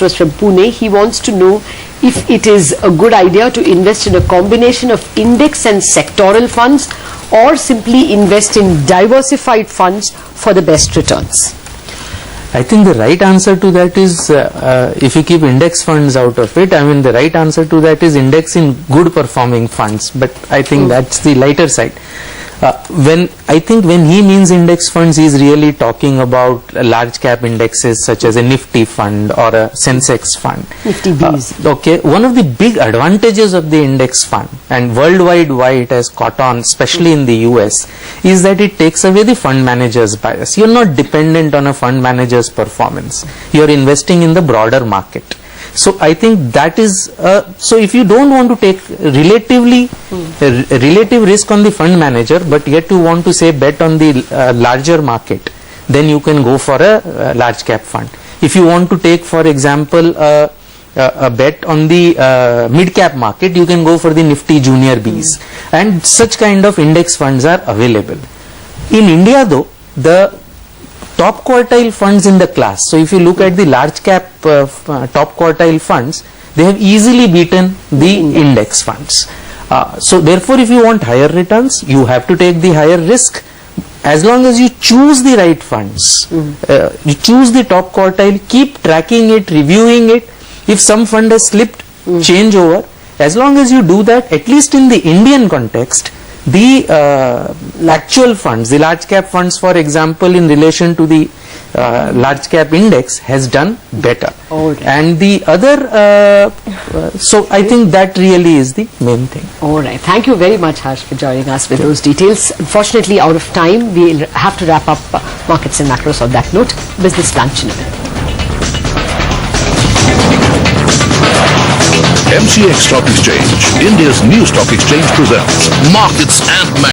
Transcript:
was from Pune. He wants to know if it is a good idea to invest in a combination of index and sectoral funds, or simply invest in diversified funds for the best returns. I think the right answer to that is, if you keep index funds out of it, I mean the right answer to that is index in good performing funds, but I think that's the lighter side. When he means index funds, he is really talking about large cap indexes such as a Nifty fund or a Sensex fund. Nifty Bs. Okay, one of the big advantages of the index fund, and worldwide why it has caught on, especially in the US, is that it takes away the fund manager's bias. You are not dependent on a fund manager's performance. You are investing in the broader market. So I think that is, so if you don't want to take relative risk on the fund manager, but yet you want to say bet on the larger market, then you can go for a large cap fund. If you want to take, for example, a bet on the mid cap market, you can go for the Nifty Junior Bs, and such kind of index funds are available. In India though, the top quartile funds in the class, so if you look at the large cap top quartile funds, they have easily beaten the index funds. So therefore, if you want higher returns, you have to take the higher risk. As long as you choose the right funds, you choose the top quartile, keep tracking it, reviewing it. If some fund has slipped, change over. As long as you do that, at least in the Indian context, the actual funds, the large cap funds, for example, in relation to the large cap index, has done better. Okay. And the other, so I think that really is the main thing. All right. Thank you very much, Harsh, for joining us with those details. Unfortunately, out of time, we'll have to wrap up Markets and Macros on that note. Business Lunch in a minute. MCX Stock Exchange, India's new stock exchange, presents Markets and Macros.